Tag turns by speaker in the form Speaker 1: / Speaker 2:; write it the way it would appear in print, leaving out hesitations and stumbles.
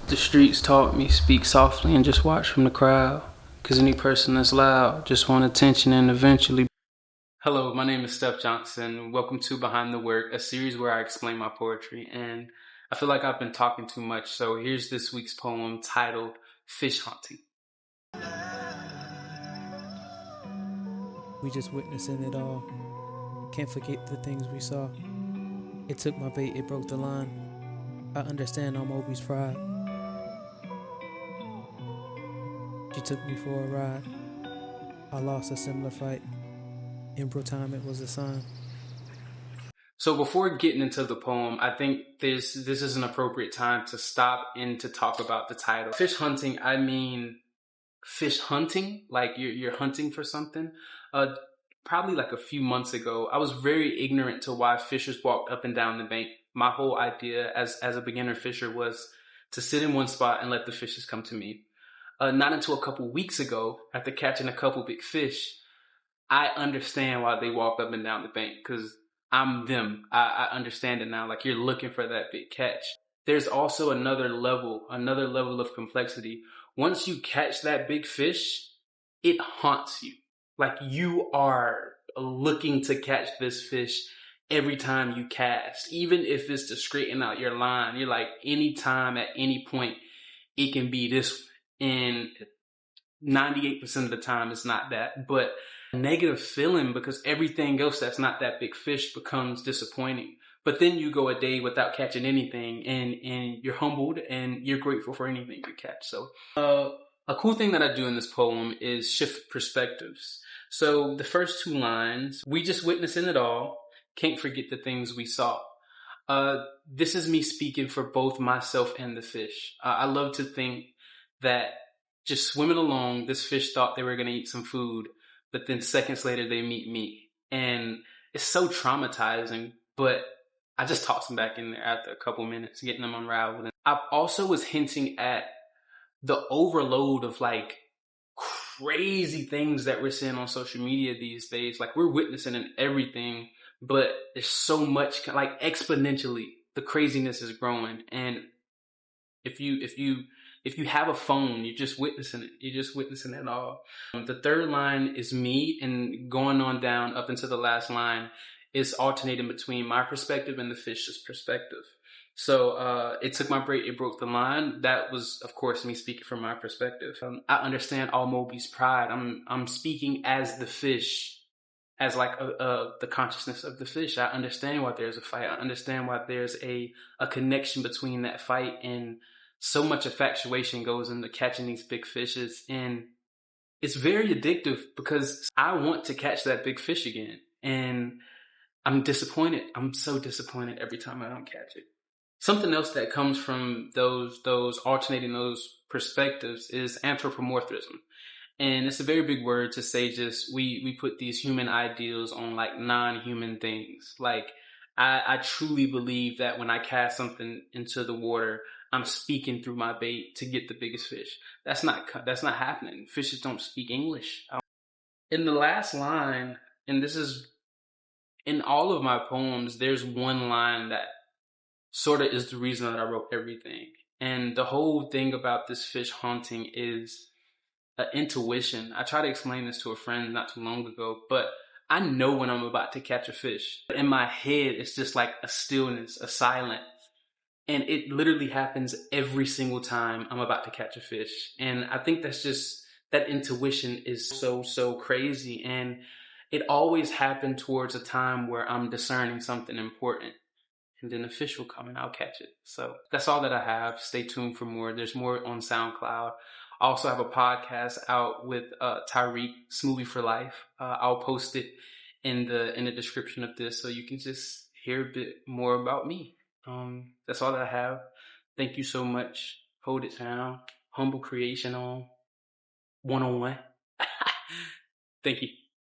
Speaker 1: The streets taught me speak softly and just watch from the crowd. Cause any person that's loud just want attention and eventually. Hello, my name is Steff Johnson. Welcome to Behind the Work, a series where I explain my poetry. And I feel like I've been talking too much, so here's this week's poem titled Fish Hunting.
Speaker 2: We just witnessing it all. Can't forget the things we saw. It took my bait, it broke the line. I understand I'm Obi's pride. She took me for a ride. I lost a similar fight. In bro time, it was a sign.
Speaker 1: So before getting into the poem, I think this is an appropriate time to stop and to talk about the title. Fish hunting, I mean fish hunting, like you're hunting for something. Probably like a few months ago, I was very ignorant to why fishers walked up and down the bank. My whole idea as a beginner fisher was to sit in one spot and let the fishes come to me. Not until a couple weeks ago, after catching a couple big fish, I understand why they walk up and down the bank, because I'm them. I understand it now. Like, you're looking for that big catch. There's also another level of complexity. Once you catch that big fish, it haunts you. Like, you are looking to catch this fish every time you cast. Even if it's to straighten out your line, you're like, anytime, at any point, it can be this. And 98% of the time, it's not that. But a negative feeling, because everything else that's not that big fish becomes disappointing. But then you go a day without catching anything, and you're humbled and you're grateful for anything you catch. So a cool thing that I do in this poem is shift perspectives. So the first two lines, we just witnessing it all, can't forget the things we saw. This is me speaking for both myself and the fish. I love to think that just swimming along, this fish thought they were going to eat some food, but then seconds later they meet me. And it's so traumatizing, but I just tossed them back in there after a couple minutes, getting them unraveled. And I also was hinting at the overload of like crazy things that we're seeing on social media these days. Like, we're witnessing in everything, but there's so much, like, exponentially the craziness is growing. And if you have a phone, you're just witnessing it. You're just witnessing it all. The third line is me, and going on down up into the last line is alternating between my perspective and the fish's perspective. So it took my bait, it broke the line. That was, of course, me speaking from my perspective. I understand all Moby's pride. I'm speaking as the fish, as like the consciousness of the fish. I understand why there's a fight. I understand why there's a connection between that fight, and so much infatuation goes into catching these big fishes. And it's very addictive, because I want to catch that big fish again. And I'm disappointed. I'm so disappointed every time I don't catch it. Something else that comes from those alternating those perspectives is anthropomorphism. And it's a very big word to say just we put these human ideals on like non-human things. Like, I truly believe that when I cast something into the water, I'm speaking through my bait to get the biggest fish. That's not happening. Fishes don't speak English. In the last line, and this is in all of my poems, there's one line that sort of is the reason that I wrote everything. And the whole thing about this fish haunting is intuition. I tried to explain this to a friend not too long ago, but I know when I'm about to catch a fish. In my head, it's just like a stillness, a silence. And it literally happens every single time I'm about to catch a fish. And I think that's just, that intuition is so crazy. And it always happened towards a time where I'm discerning something important. And then the fish will come and I'll catch it. So that's all that I have. Stay tuned for more. There's more on SoundCloud. I also have a podcast out with Tyreek, Smoothie for Life. I'll post it in the description of this, so you can just hear a bit more about me. That's all that I have. Thank you so much. Hold it down. Humble Creation on 101. Thank you.